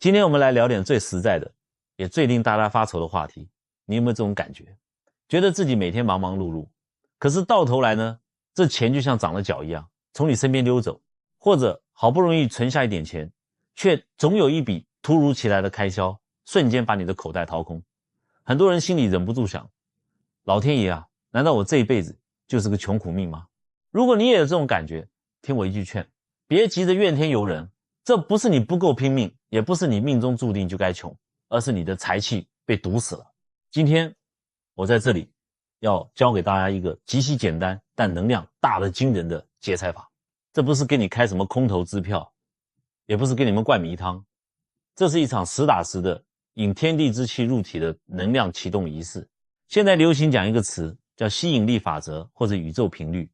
今天我们来聊点最实在的，也最令大家发愁的话题。你有没有这种感觉？觉得自己每天忙忙碌碌，可是到头来呢，这钱就像长了脚一样，从你身边溜走，或者好不容易存下一点钱，却总有一笔突如其来的开销，瞬间把你的口袋掏空。很多人心里忍不住想，老天爷啊，难道我这一辈子就是个穷苦命吗？如果你也有这种感觉，听我一句劝，别急着怨天尤人，这不是你不够拼命，也不是你命中注定就该穷，而是你的财气被堵死了。今天我在这里要教给大家一个极其简单但能量大得惊人的劫财法。这不是给你开什么空头支票，也不是给你们灌迷汤，这是一场实打实的引天地之气入体的能量启动仪式。现在流行讲一个词叫吸引力法则或者宇宙频率。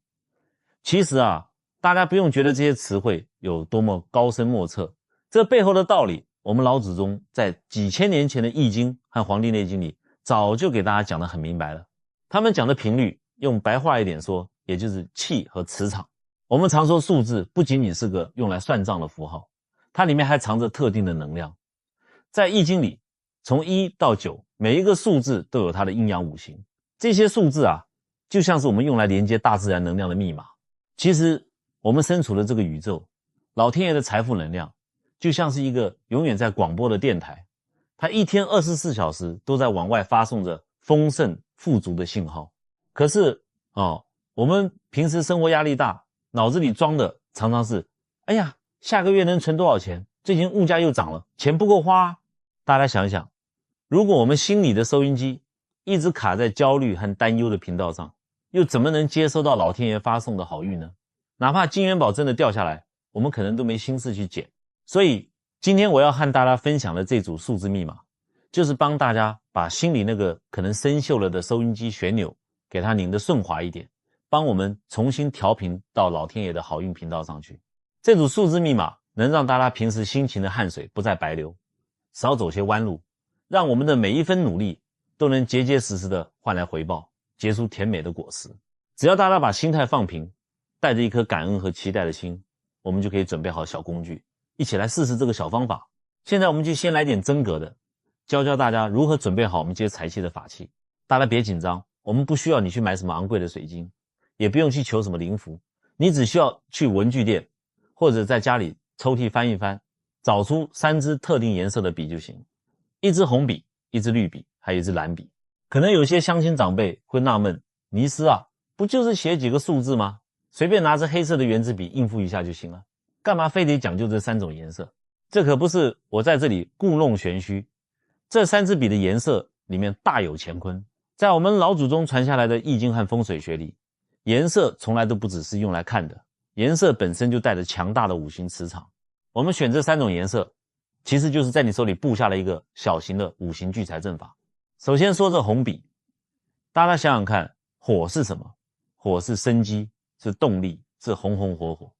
其实啊，大家不用觉得这些词汇有多么高深莫测，这背后的道理我们老祖宗在几千年前的易经和黄帝内经里早就给大家讲得很明白了。他们讲的频率，用白话一点说，也就是气和磁场。我们常说数字不仅仅是个用来算账的符号，它里面还藏着特定的能量。在易经里，从1到9，每一个数字都有它的阴阳五行。这些数字啊，就像是我们用来连接大自然能量的密码。其实我们身处的这个宇宙，老天爷的财富能量就像是一个永远在广播的电台，它一天24小时都在往外发送着丰盛富足的信号。可是我们平时生活压力大，脑子里装的常常是，哎呀，下个月能存多少钱，最近物价又涨了，钱不够花啊。大家想一想，如果我们心里的收音机一直卡在焦虑和担忧的频道上，又怎么能接收到老天爷发送的好运呢？哪怕金元宝真的掉下来，我们可能都没心思去捡。所以今天我要和大家分享的这组数字密码，就是帮大家把心里那个可能生锈了的收音机旋钮给它拧得顺滑一点，帮我们重新调频到老天爷的好运频道上去。这组数字密码能让大家平时辛勤的汗水不再白流，少走些弯路，让我们的每一分努力都能结结实实的换来回报，结出甜美的果实。只要大家把心态放平，带着一颗感恩和期待的心，我们就可以准备好小工具，一起来试试这个小方法。现在我们就先来点真格的，教大家如何准备好我们接财气的法器。大家别紧张，我们不需要你去买什么昂贵的水晶，也不用去求什么灵符，你只需要去文具店或者在家里抽屉翻一翻，找出3支特定颜色的笔就行，一支红笔，一支绿笔，还有一支蓝笔。可能有些乡亲长辈会纳闷，尼斯啊，不就是写几个数字吗？随便拿着黑色的圆珠笔应付一下就行了，干嘛非得讲究这3种颜色？这可不是我在这里故弄玄虚，这3支笔的颜色里面大有乾坤。在我们老祖宗传下来的易经和风水学里，颜色从来都不只是用来看的，颜色本身就带着强大的五行磁场。我们选这3种颜色，其实就是在你手里布下了一个小型的五行聚财阵法。首先说这红笔，大家想想看，火是什么？火是生机，是动力，是红红火火。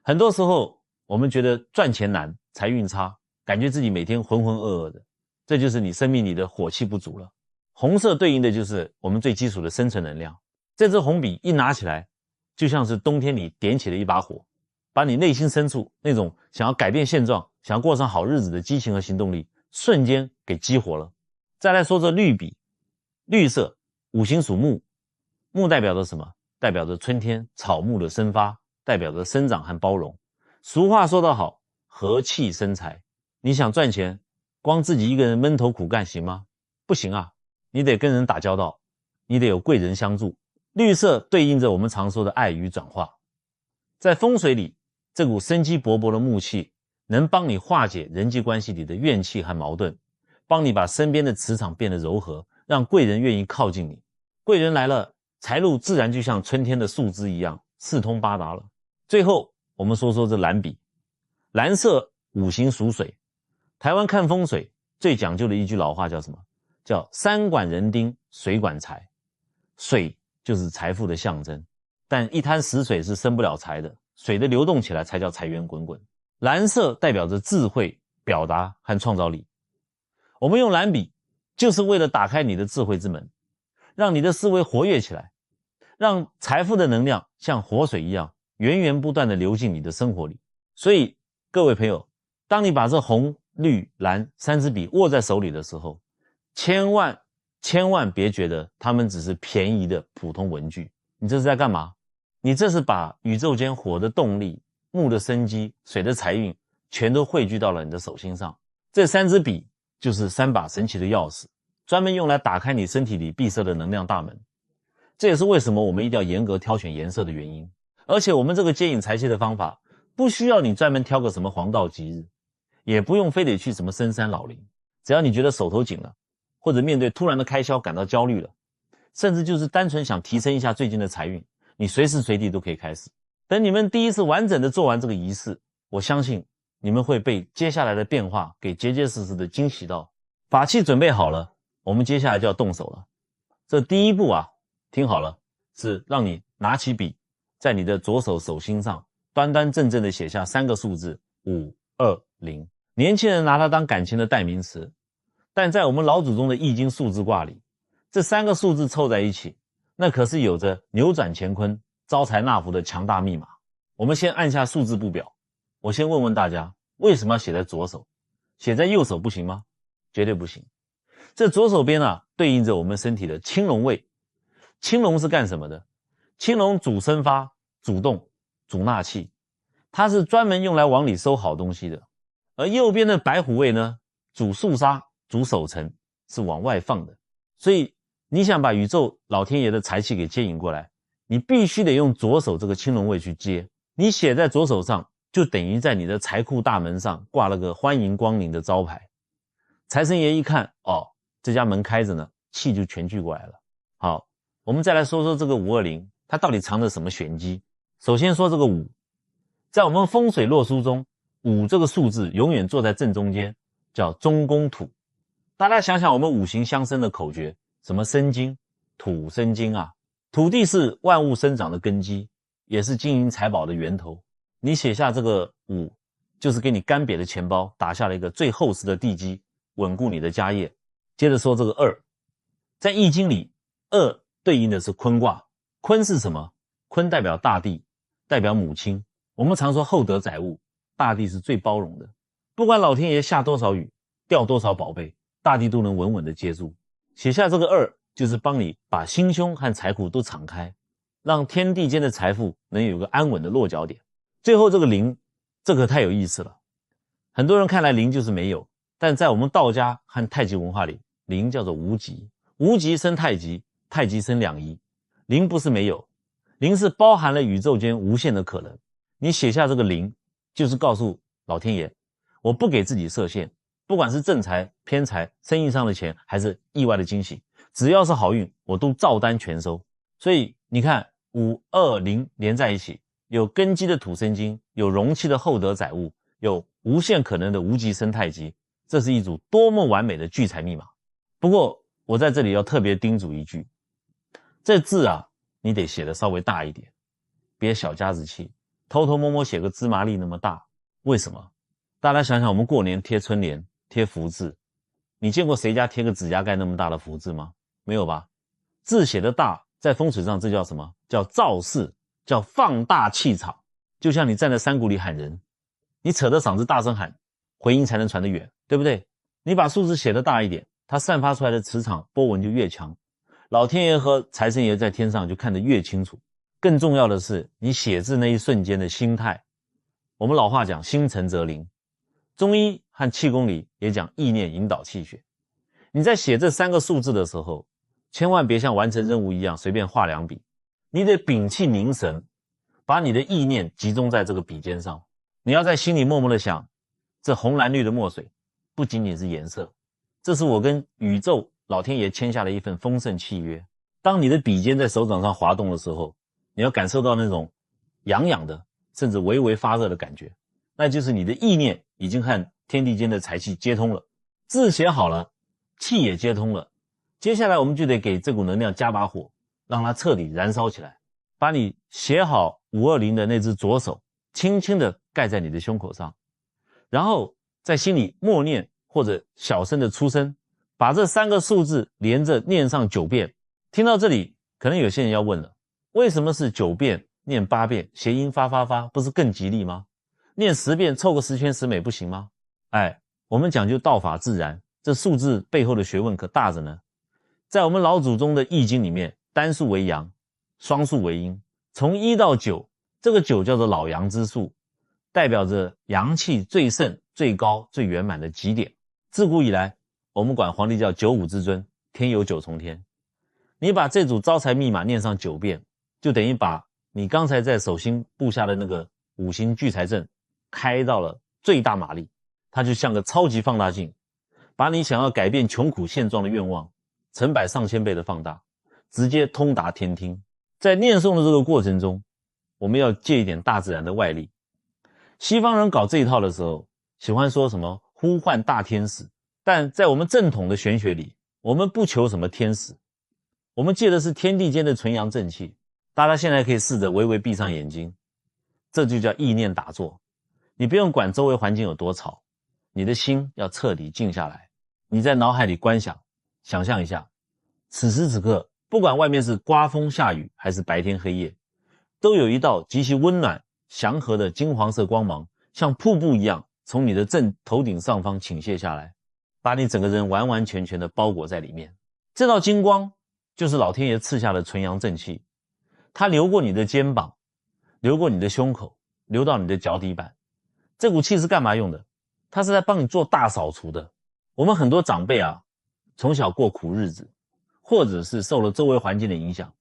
很多时候我们觉得赚钱难，财运差，感觉自己每天浑浑噩噩的，这就是你生命里的火气不足了。红色对应的就是我们最基础的生存能量。这支红笔一拿起来，就像是冬天里点起了一把火，把你内心深处那种想要改变现状，想要过上好日子的激情和行动力瞬间给激活了。再来说这绿笔，绿色五行属木，木代表着什么？代表着春天草木的生发，代表着生长和包容。俗话说得好，和气生财。你想赚钱，光自己一个人闷头苦干行吗？不行啊，你得跟人打交道，你得有贵人相助。绿色对应着我们常说的爱与转化。在风水里，这股生机勃勃的木气能帮你化解人际关系里的怨气和矛盾，帮你把身边的磁场变得柔和，让贵人愿意靠近你。贵人来了，财路自然就像春天的树枝一样四通八达了。最后我们说这蓝笔，蓝色五行属水。台湾看风水最讲究的一句老话叫什么？叫山管人丁，水管财。水就是财富的象征，但一滩死水是生不了财的，水的流动起来才叫财源滚滚。蓝色代表着智慧、表达和创造力。我们用蓝笔就是为了打开你的智慧之门，让你的思维活跃起来，让财富的能量像活水一样源源不断地流进你的生活里。所以各位朋友，当你把这红、绿、蓝三支笔握在手里的时候，千万别觉得它们只是便宜的普通文具。你这是在干嘛？你这是把宇宙间火的动力、木的生机、水的财运全都汇聚到了你的手心上。这三支笔就是3把神奇的钥匙，专门用来打开你身体里闭塞的能量大门。这也是为什么我们一定要严格挑选颜色的原因。而且我们这个接引财气的方法，不需要你专门挑个什么黄道吉日，也不用非得去什么深山老林，只要你觉得手头紧了，或者面对突然的开销感到焦虑了，甚至就是单纯想提升一下最近的财运，你随时随地都可以开始。等你们第一次完整的做完这个仪式，我相信你们会被接下来的变化给结结实实的惊喜到。法器准备好了，我们接下来就要动手了。这第一步啊，听好了，是让你拿起笔，在你的左手手心上端端正正的写下3个数字520。年轻人拿它当感情的代名词，但在我们老祖宗的易经数字卦里，这3个数字凑在一起，那可是有着扭转乾坤、招财纳福的强大密码。我们先按下数字步表，我先问问大家，为什么要写在左手？写在右手不行吗？绝对不行。这左手边啊，对应着我们身体的青龙位。青龙是干什么的？青龙主生发、主动、主纳气，它是专门用来往里收好东西的。而右边的白虎位呢，主肃杀、主守成，是往外放的。所以你想把宇宙老天爷的财气给接引过来，你必须得用左手这个青龙位去接。你写在左手上，就等于在你的财库大门上挂了个欢迎光临的招牌。财神爷一看，哦，这家门开着呢，气就全聚过来了。好，我们再来说说这个520，它到底藏着什么玄机。首先说这个5，在我们风水洛书中，5这个数字永远坐在正中间，叫中宫土。大家想想我们五行相生的口诀，什么生金，土生金啊，土地是万物生长的根基，也是金银财宝的源头。你写下这个5，就是给你干瘪的钱包打下了一个最厚实的地基，稳固你的家业。接着说这个2，在易经里2对应的是坤卦。坤是什么？坤代表大地，代表母亲。我们常说厚德载物，大地是最包容的，不管老天爷下多少雨，掉多少宝贝，大地都能稳稳的接住。写下这个2，就是帮你把心胸和财库都敞开，让天地间的财富能有个安稳的落脚点。最后这个0，这个太有意思了。很多人看来0就是没有，但在我们道家和太极文化里，0叫做无极。无极生太极，太极生两仪。0不是没有，0是包含了宇宙间无限的可能。你写下这个0，就是告诉老天爷，我不给自己设限，不管是正财、偏财、生意上的钱，还是意外的惊喜，只要是好运，我都照单全收。所以你看520连在一起，有根基的土生金，有容器的厚德载物，有无限可能的无极生太极，这是一组多么完美的聚财密码。不过我在这里要特别叮嘱一句，这字啊，你得写得稍微大一点，别小家子气，偷偷摸摸写个芝麻粒那么大。为什么？大家想想，我们过年贴春联、贴福字，你见过谁家贴个指甲盖那么大的福字吗？没有吧？字写得大，在风水上这叫什么？叫造势，叫放大气场。就像你站在山谷里喊人，你扯着嗓子大声喊，回音才能传得远，对不对？你把数字写得大一点，它散发出来的磁场波纹就越强，老天爷和财神爷在天上就看得越清楚。更重要的是，你写字那一瞬间的心态。我们老话讲心诚则灵，中医和气功里也讲意念引导气血。你在写这3个数字的时候，千万别像完成任务一样随便画2笔，你得屏气凝神，把你的意念集中在这个笔尖上。你要在心里默默的想，这红蓝绿的墨水不仅仅是颜色，这是我跟宇宙老天爷签下了一份丰盛契约。当你的笔尖在手掌上滑动的时候，你要感受到那种痒痒的甚至微微发热的感觉，那就是你的意念已经和天地间的财气接通了。字写好了，气也接通了，接下来我们就得给这股能量加把火，让它彻底燃烧起来。把你写好520的那只左手轻轻地盖在你的胸口上，然后在心里默念或者小声的出声，把这3个数字连着念上9遍。听到这里，可能有些人要问了，为什么是9遍念8遍，谐音发发发不是更吉利吗？念10遍凑个十全十美不行吗？我们讲究道法自然，这数字背后的学问可大着呢。在我们老祖宗的易经里面，单数为阳，双数为阴，从1到9，这个9叫做老阳之数，代表着阳气最盛、最高、最圆满的极点。自古以来，我们管皇帝叫九五之尊，天有9重天。你把这组招财密码念上9遍，就等于把你刚才在手心布下的那个5行聚财阵开到了最大马力，它就像个超级放大镜，把你想要改变穷苦现状的愿望成百上千倍的放大，直接通达天听。在念诵的这个过程中，我们要借一点大自然的外力。西方人搞这一套的时候，喜欢说什么呼唤大天使，但在我们正统的玄学里，我们不求什么天使，我们借的是天地间的纯阳正气。大家现在可以试着微微闭上眼睛，这就叫意念打坐。你不用管周围环境有多吵，你的心要彻底静下来。你在脑海里观想，想象一下，此时此刻，不管外面是刮风下雨还是白天黑夜，都有一道极其温暖祥和的金黄色光芒，像瀑布一样从你的正头顶上方倾泻下来，把你整个人完完全全的包裹在里面。这道金光就是老天爷赐下的纯阳正气，它流过你的肩膀，流过你的胸口，流到你的脚底板。这股气是干嘛用的？它是在帮你做大扫除的。我们很多长辈啊，从小过苦日子，或者是受了周围环境的影响，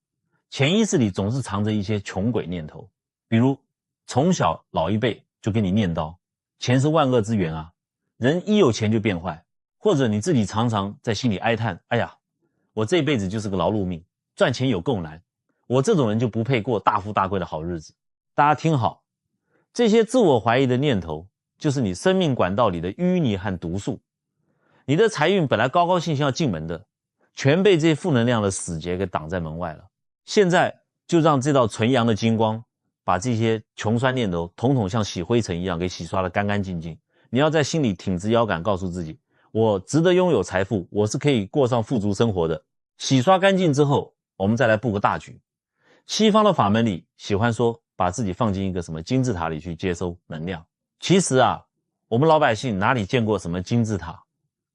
潜意识里总是藏着一些穷鬼念头。比如从小老一辈就给你念叨，钱是万恶之源啊，人一有钱就变坏。或者你自己常常在心里哀叹，哎呀，我这辈子就是个劳碌命，赚钱有够难，我这种人就不配过大富大贵的好日子。大家听好，这些自我怀疑的念头就是你生命管道里的淤泥和毒素。你的财运本来高高兴兴要进门的，全被这些负能量的死结给挡在门外了。现在就让这道纯阳的金光把这些穷酸念头统统像洗灰尘一样给洗刷得干干净净。你要在心里挺直腰杆，告诉自己，我值得拥有财富，我是可以过上富足生活的。洗刷干净之后，我们再来布个大局。西方的法门里喜欢说把自己放进一个什么金字塔里去接收能量。其实啊，我们老百姓哪里见过什么金字塔？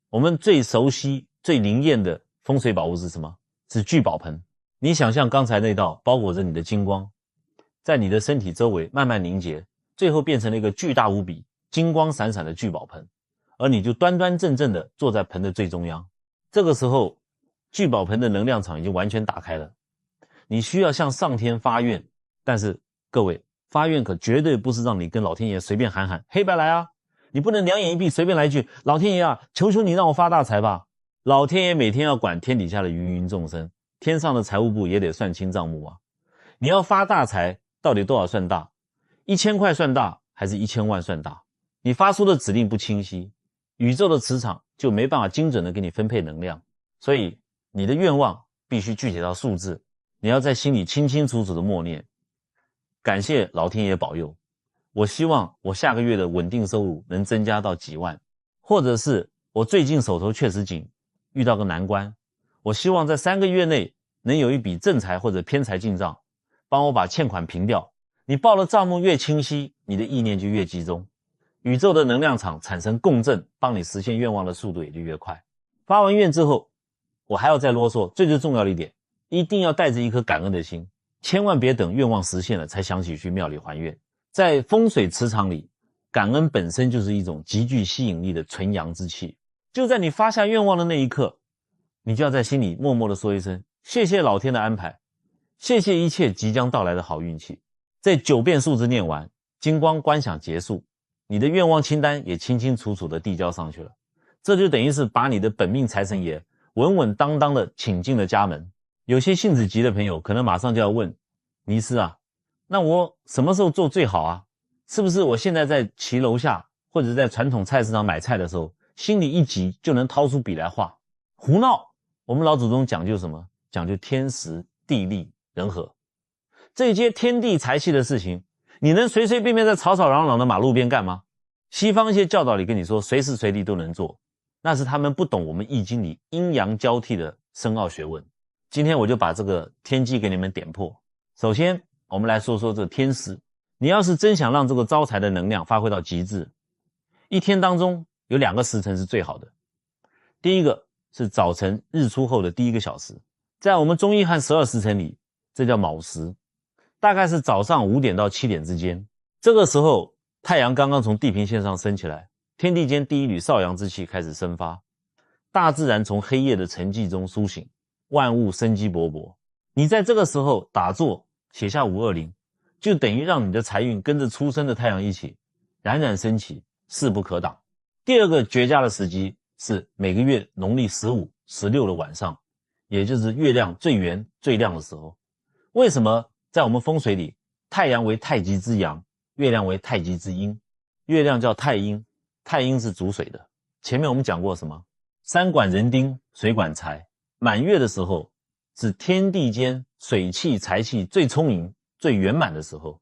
我们最熟悉最灵验的风水宝物是什么？是聚宝盆。你想象刚才那道包裹着你的金光，在你的身体周围慢慢凝结，最后变成了一个巨大无比金光闪闪的聚宝盆，而你就端端正正的坐在盆的最中央。这个时候聚宝盆的能量场已经完全打开了，你需要向上天发愿。但是各位，发愿可绝对不是让你跟老天爷随便喊喊黑白来啊，你不能两眼一闭随便来一句，老天爷啊，求求你让我发大财吧。老天爷每天要管天底下的芸芸众生，天上的财务部也得算清账目啊。你要发大财，到底多少算大？1000块算大还是1000万算大？你发出的指令不清晰，宇宙的磁场就没办法精准的给你分配能量。所以你的愿望必须具体到数字，你要在心里清清楚楚的默念，感谢老天爷保佑，我希望我下个月的稳定收入能增加到几万，或者是我最近手头确实紧，遇到个难关，我希望在3个月内能有一笔正财或者偏财进账，帮我把欠款平掉。你报的账目越清晰，你的意念就越集中，宇宙的能量场产生共振，帮你实现愿望的速度也就越快。发完愿之后，我还要再啰嗦，最重要的一点，一定要带着一颗感恩的心，千万别等愿望实现了才想起去庙里还愿。在风水磁场里，感恩本身就是一种极具吸引力的纯阳之气。就在你发下愿望的那一刻，你就要在心里默默地说一声，谢谢老天的安排，谢谢一切即将到来的好运气。在9遍数字念完，金光观想结束，你的愿望清单也清清楚楚地递交上去了。这就等于是把你的本命财神爷稳稳当当地请进了家门。有些性子急的朋友可能马上就要问，尼斯啊，那我什么时候做最好啊？是不是我现在在骑楼下或者在传统菜市场买菜的时候，心里一急就能掏出笔来画？胡闹！我们老祖宗讲究什么？讲究天时地利人和。这些天地财气的事情，你能随随便便在吵吵嚷嚷的马路边干吗？西方一些教导里跟你说随时随地都能做，那是他们不懂我们易经里阴阳交替的深奥学问。今天我就把这个天机给你们点破。首先我们来说说这天时。你要是真想让这个招财的能量发挥到极致，一天当中有2个时辰是最好的。第一个是早晨日出后的第1个小时，在我们中医和12时辰里，这叫卯时，大概是早上5点到7点之间。这个时候太阳刚刚从地平线上升起来，天地间第一缕少阳之气开始生发，大自然从黑夜的沉寂中苏醒，万物生机勃勃。你在这个时候打坐写下520，就等于让你的财运跟着出生的太阳一起冉冉升起，势不可挡。第2个绝佳的时机是每个月农历15、16的晚上，也就是月亮最圆最亮的时候。为什么在我们风水里，太阳为太极之阳，月亮为太极之阴？月亮叫太阴，太阴是主水的。前面我们讲过什么？山管人丁，水管财。满月的时候是天地间水气财气最充盈最圆满的时候，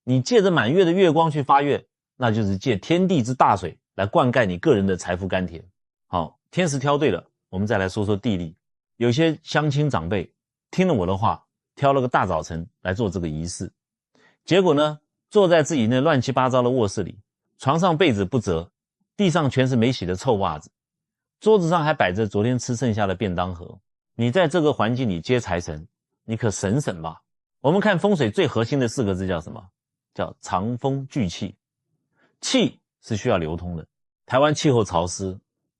你借着满月的月光去发愿，那就是借天地之大水来灌溉你个人的财富甘甜。好，天时挑对了，我们再来说说地利。有些乡亲长辈听了我的话，挑了个大早晨来做这个仪式，结果呢，坐在自己那乱七八糟的卧室里，床上被子不折，地上全是没洗的臭袜子，桌子上还摆着昨天吃剩下的便当盒。你在这个环境里接财神，你可省省吧。我们看风水最核心的4个字叫什么？叫藏风聚气。气是需要流通的，台湾气候潮湿，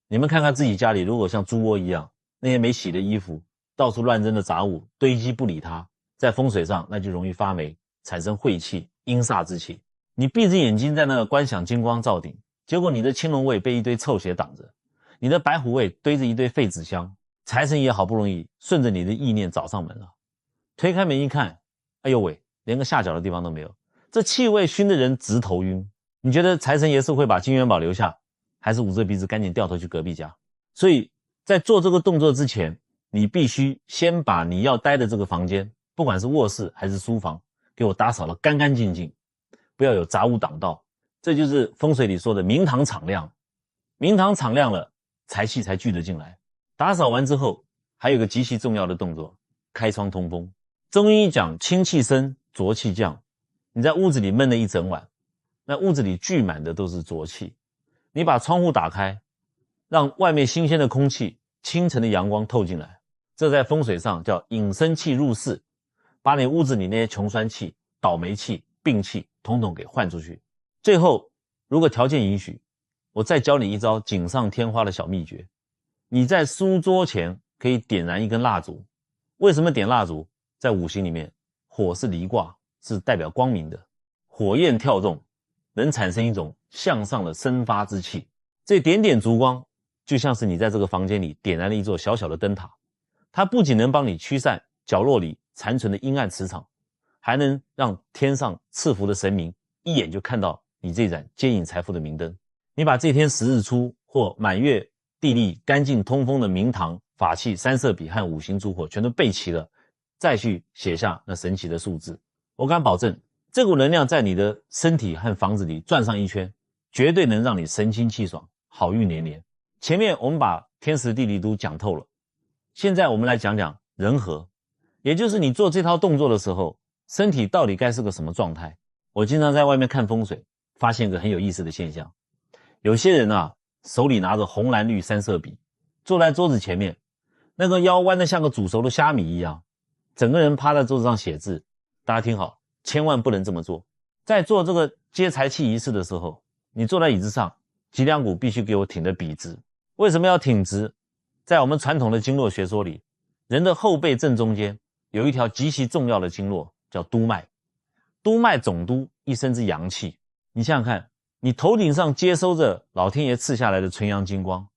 你们看看自己家里，如果像猪窝一样，那些没洗的衣服，到处乱扔的杂物堆积不理它，在风水上那就容易发霉，产生晦气阴煞之气。你闭着眼睛在那观想金光照顶，结果你的青龙位被一堆臭血挡着，你的白虎位堆着一堆废纸箱，财神爷好不容易顺着你的意念找上门了，推开门一看，哎呦喂，连个下脚的地方都没有，这气味熏得人直头晕。你觉得财神爷是会把金元宝留下，还是捂着鼻子赶紧掉头去隔壁家？所以在做这个动作之前，你必须先把你要待的这个房间，不管是卧室还是书房，给我打扫得干干净净，不要有杂物挡道。这就是风水里说的明堂敞亮，明堂敞亮了，财气才聚得进来。打扫完之后，还有个极其重要的动作，开窗通风。中医讲清气生，浊气降。你在屋子里闷了一整晚，那屋子里聚满的都是浊气，你把窗户打开，让外面新鲜的空气、清晨的阳光透进来，这在风水上叫引生气入室，把你屋子里那些穷酸气、倒霉气、病气统统给换出去。最后如果条件允许，我再教你一招锦上添花的小秘诀。你在书桌前可以点燃一根蜡烛。为什么点蜡烛？在五行里面，火是离卦，是代表光明的，火焰跳动能产生一种向上的生发之气，这点点烛光就像是你在这个房间里点燃了一座小小的灯塔，它不仅能帮你驱散角落里残存的阴暗磁场，还能让天上赐福的神明一眼就看到你这盏接引财富的明灯。你把这天10日出或满月地利干净通风的明堂法器三色笔和五行烛火全都备齐了，再去写下那神奇的数字，我敢保证这股能量在你的身体和房子里转上一圈，绝对能让你神清气爽，好运连连。前面我们把天时地利都讲透了，现在我们来讲讲人和，也就是你做这套动作的时候，身体到底该是个什么状态。我经常在外面看风水，发现个很有意思的现象，有些人啊，手里拿着红蓝绿三色笔，坐在桌子前面，那个腰弯得像个煮熟的虾米一样，整个人趴在桌子上写字。大家听好，千万不能这么做。在做这个接财气仪式的时候，你坐在椅子上，脊梁骨必须给我挺得笔直。为什么要挺直？在我们传统的经络学说里，人的后背正中间有一条极其重要的经络，叫督脉。督脉总督一身之阳气。你想想看，你头顶上接收着老天爷赐下来的纯阳金光，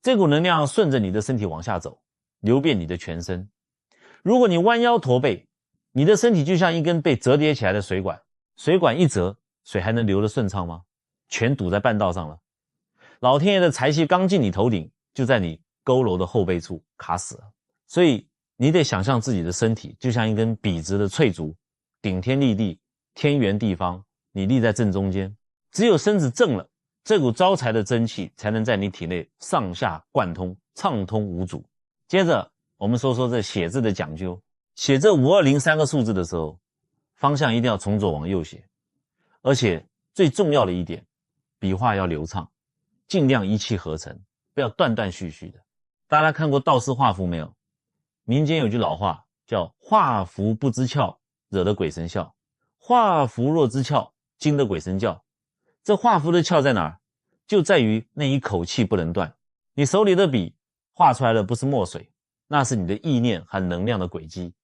这股能量顺着你的身体往下走，流遍你的全身。如果你弯腰驼背，你的身体就像一根被折叠起来的水管，水管一折，水还能流得顺畅吗？全堵在半道上了。老天爷的财气刚进你头顶，就在你佝偻的后背处卡死了。所以你得想象自己的身体就像一根笔直的翠竹，顶天立地，天圆地方，你立在正中间。只有身子正了，这股招财的真气才能在你体内上下贯通，畅通无阻。接着我们说说这写字的讲究。写这5203个数字的时候，方向一定要从左往右写，而且最重要的一点，笔画要流畅，尽量一气呵成，不要断断续续的。大家看过道士画符没有？民间有句老话叫画符不知窍，惹得鬼神笑，画符若知窍，惊得鬼神叫。这画符的窍在哪儿？就在于那一口气不能断。你手里的笔画出来的不是墨水，那是你的意念和能量的轨迹。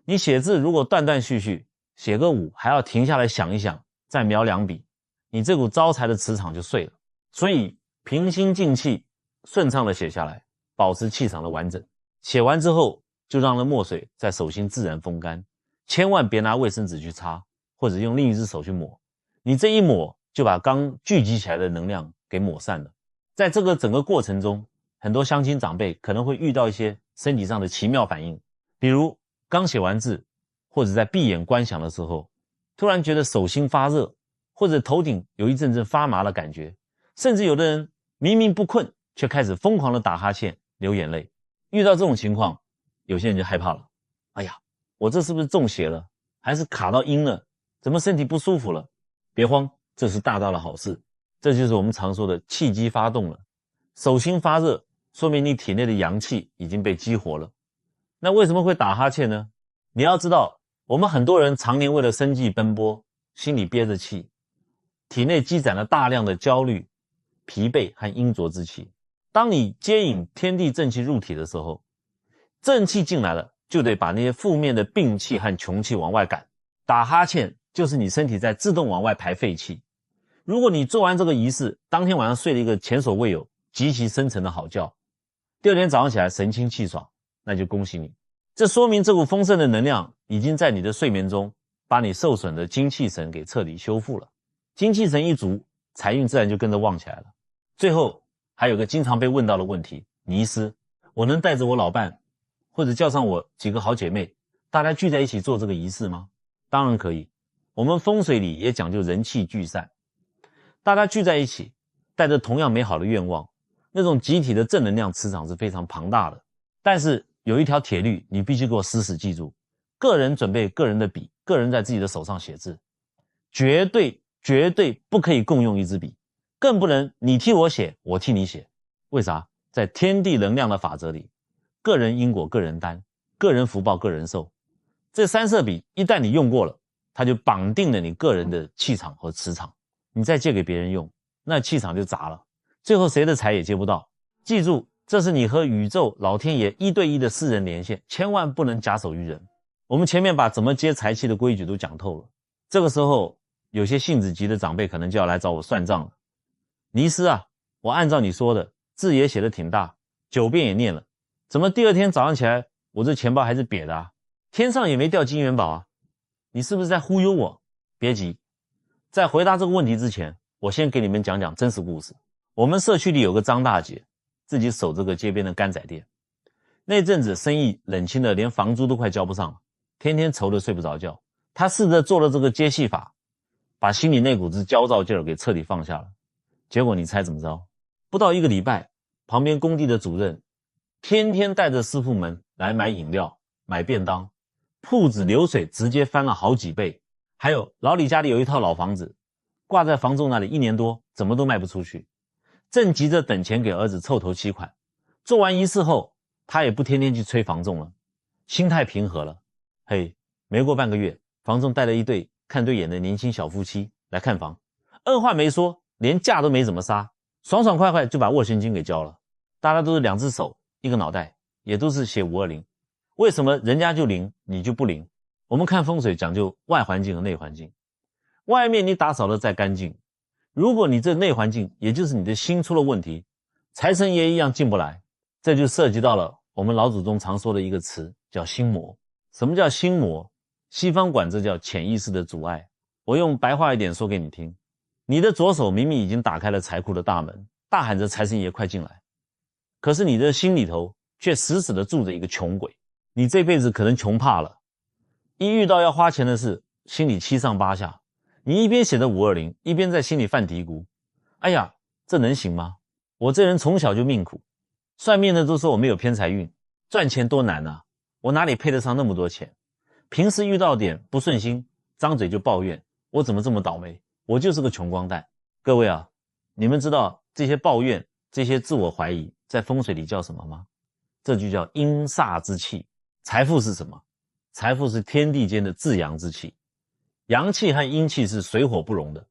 你写字如果断断续续，写个5还要停下来想一想，再描2笔，你这股招财的磁场就碎了。所以平心静气，顺畅的写下来，保持气场的完整。写完之后就让那墨水在手心自然风干，千万别拿卫生纸去擦，或者用另一只手去抹。你这一抹就把刚聚集起来的能量给抹散了。在这个整个过程中，很多乡亲长辈可能会遇到一些身体上的奇妙反应，比如刚写完字，或者在闭眼观想的时候，突然觉得手心发热，或者头顶有一阵阵发麻的感觉，甚至有的人明明不困，却开始疯狂的打哈欠、流眼泪。遇到这种情况，有些人就害怕了，哎呀，我这是不是中邪了，还是卡到阴了，怎么身体不舒服了？别慌，这是大大的好事。这就是我们常说的气机发动了，手心发热，说明你体内的阳气已经被激活了。那为什么会打哈欠呢？你要知道，我们很多人常年为了生计奔波，心里憋着气，体内积攒了大量的焦虑、疲惫和阴浊之气。当你接引天地正气入体的时候，正气进来了，就得把那些负面的病气和穷气往外赶。打哈欠就是你身体在自动往外排废气。如果你做完这个仪式，当天晚上睡了一个前所未有、极其深沉的好觉，第二天早上起来神清气爽，那就恭喜你。这说明这股丰盛的能量已经在你的睡眠中把你受损的精气神给彻底修复了。精气神一足，财运自然就跟着旺起来了。最后还有个经常被问到的问题，尼斯，我能带着我老伴或者叫上我几个好姐妹，大家聚在一起做这个仪式吗？当然可以。我们风水里也讲究人气聚散，大家聚在一起，带着同样美好的愿望，那种集体的正能量磁场是非常庞大的。但是有一条铁律，你必须给我死死记住，个人准备个人的笔，个人在自己的手上写字，绝对不可以共用一支笔，更不能你替我写，我替你写。为啥？在天地能量的法则里，个人因果个人担，个人福报个人受。这3色笔一旦你用过了，它就绑定了你个人的气场和磁场，你再借给别人用，那气场就砸了，最后谁的财也接不到。记住，这是你和宇宙老天爷1对1的私人连线，千万不能假手于人。我们前面把怎么接财气的规矩都讲透了，这个时候有些性子急的长辈可能就要来找我算账了。尼斯啊，我按照你说的，字也写得挺大，9遍也念了，怎么第二天早上起来我这钱包还是瘪的啊？天上也没掉金元宝啊，你是不是在忽悠我？别急，在回答这个问题之前，我先给你们讲讲真实故事。我们社区里有个张大姐，自己守这个街边的干仔店，那阵子生意冷清的连房租都快交不上了，天天愁得睡不着觉。她试着做了这个接戏法，把心里那股子焦躁劲儿给彻底放下了。结果你猜怎么着？不到1个礼拜，旁边工地的主任天天带着师傅们来买饮料、买便当，铺子流水直接翻了好几倍。还有老李家里有一套老房子，挂在房仲那里1年多，怎么都卖不出去，正急着等钱给儿子凑头期款。做完仪式后，他也不天天去催房仲了，心态平和了。嘿，没过半个月，房仲带了一对看对眼的年轻小夫妻来看房，二话没说，连价都没怎么杀，爽爽快快就把斡旋金给交了。大家都是2只手1个脑袋，也都是写520，为什么人家就灵，你就不灵？我们看风水讲究外环境和内环境，外面你打扫的再干净，如果你这内环境，也就是你的心出了问题，财神爷一样进不来。这就涉及到了我们老祖宗常说的一个词，叫心魔。什么叫心魔？西方管这叫潜意识的阻碍。我用白话一点说给你听，你的左手明明已经打开了财库的大门，大喊着财神爷快进来，可是你的心里头却死死地住着一个穷鬼。你这辈子可能穷怕了，一遇到要花钱的事，心里七上八下，你一边写着520，一边在心里犯嘀咕，哎呀，这能行吗？我这人从小就命苦，算命的都说我没有偏财运，赚钱多难啊，我哪里配得上那么多钱？平时遇到点不顺心，张嘴就抱怨，我怎么这么倒霉？我就是个穷光蛋。各位啊，你们知道这些抱怨、这些自我怀疑，在风水里叫什么吗？这就叫阴煞之气。财富是什么？财富是天地间的至阳之气。阳气和阴气是水火不容的。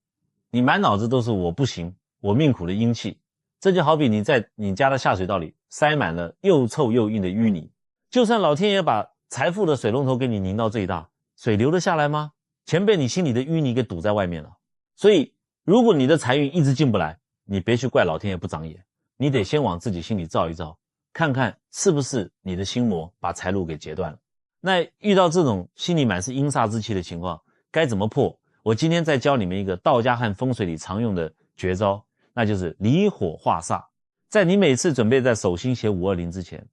你满脑子都是我不行，我命苦的阴气，这就好比你在你家的下水道里塞满了又臭又硬的淤泥，就算老天爷把财富的水龙头给你拧到最大，水流得下来吗？全被你心里的淤泥给堵在外面了。所以如果你的财运一直进不来，你别去怪老天爷不长眼，你得先往自己心里照一照，看看是不是你的心魔把财路给截断了。那遇到这种心里满是阴煞之气的情况，该怎么破？我今天再教你们一个道家和风水里常用的绝招，那就是离火化煞。在你每次准备在手心写520之前，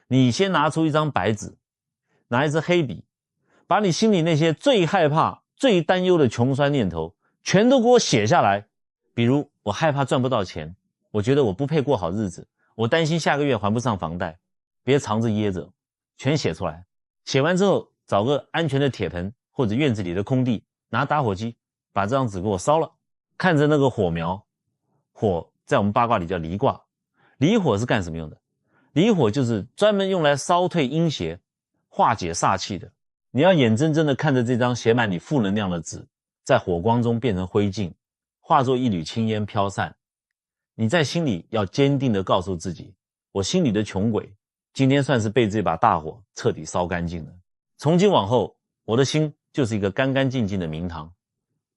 你先拿出一张白纸，拿一支黑笔，把你心里那些最害怕、最担忧的穷酸念头全都给我写下来。比如我害怕赚不到钱，我觉得我不配过好日子，我担心下个月还不上房贷，别藏着掖着，全写出来。写完之后，找个安全的铁盆或者院子里的空地，拿打火机把这张纸给我烧了，看着那个火苗。火在我们八卦里叫离卦，离火是干什么用的？离火就是专门用来烧退阴邪、化解煞气的。你要眼睁睁地看着这张写满你负能量的纸在火光中变成灰烬，化作一缕青烟飘散。你在心里要坚定地告诉自己，我心里的穷鬼今天算是被这把大火彻底烧干净了。从今往后，我的心就是一个干干净净的明堂，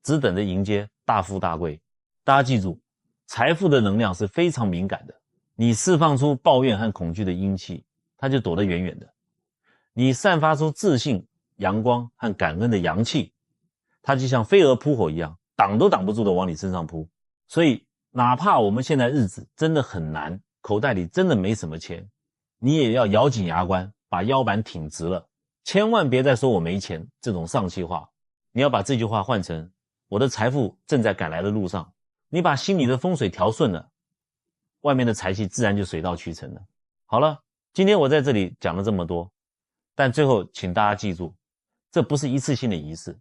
只等着迎接大富大贵。大家记住，财富的能量是非常敏感的，你释放出抱怨和恐惧的阴气，它就躲得远远的。你散发出自信、阳光和感恩的阳气，它就像飞蛾扑火一样，挡都挡不住的往你身上扑。所以哪怕我们现在日子真的很难，口袋里真的没什么钱，你也要咬紧牙关，把腰板挺直了，千万别再说我没钱这种丧气话。你要把这句话换成我的财富正在赶来的路上。你把心里的风水调顺了，外面的财气自然就水到渠成了。好了，今天我在这里讲了这么多，但最后请大家记住，这不是一次性的仪式，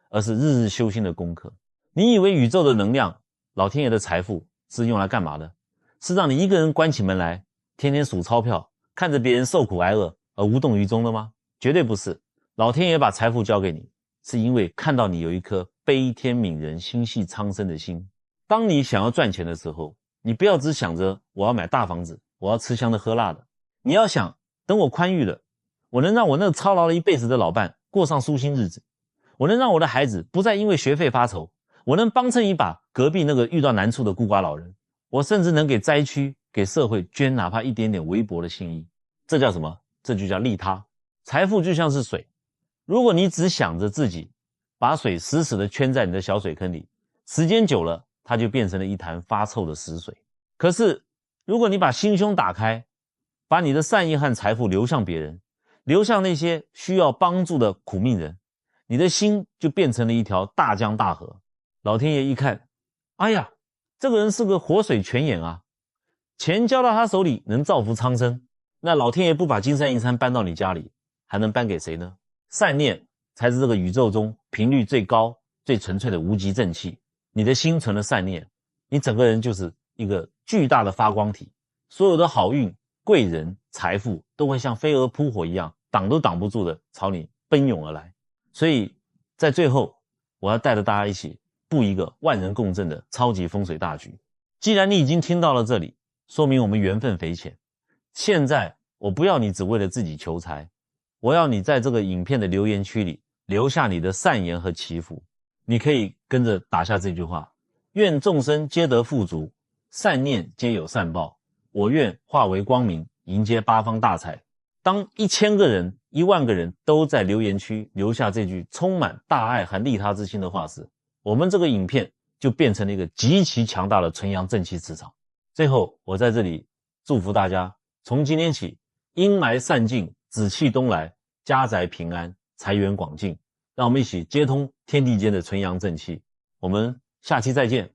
而是日日修心的功课。你以为宇宙的能量、老天爷的财富是用来干嘛的？是让你一个人关起门来，天天数钞票，看着别人受苦挨饿而无动于衷的吗？绝对不是。老天爷把财富交给你，是因为看到你有一颗悲天悯人、心系苍生的心。当你想要赚钱的时候，你不要只想着我要买大房子，我要吃香的喝辣的。你要想，等我宽裕了，我能让我那个操劳了一辈子的老伴过上舒心日子，我能让我的孩子不再因为学费发愁，我能帮衬一把隔壁那个遇到难处的孤寡老人，我甚至能给灾区、给社会捐哪怕一点点微薄的心意。这叫什么？这就叫利他。财富就像是水，如果你只想着自己，把水死死地圈在你的小水坑里，时间久了，它就变成了一潭发臭的死水。可是如果你把心胸打开，把你的善意和财富流向别人，流向那些需要帮助的苦命人，你的心就变成了一条大江大河。老天爷一看，哎呀，这个人是个活水泉眼啊，钱交到他手里能造福苍生，那老天爷不把金山银山搬到你家里，还能搬给谁呢？善念才是这个宇宙中频率最高、最纯粹的无极正气。你的心存了善念，你整个人就是一个巨大的发光体，所有的好运、贵人、财富都会像飞蛾扑火一样，挡都挡不住的朝你奔涌而来。所以在最后，我要带着大家一起布一个万人共振的超级风水大局。既然你已经听到了这里，说明我们缘分匪浅。现在我不要你只为了自己求财，我要你在这个影片的留言区里留下你的善言和祈福。你可以跟着打下这句话：愿众生皆得富足，善念皆有善报，我愿化为光明，迎接八方大财。当1000个人、10000个人都在留言区留下这句充满大爱和利他之心的话时，我们这个影片就变成了一个极其强大的纯阳正气磁场。最后我在这里祝福大家，从今天起阴霾散尽，紫气东来，家宅平安，财源广进。让我们一起接通天地间的纯阳正气。我们下期再见。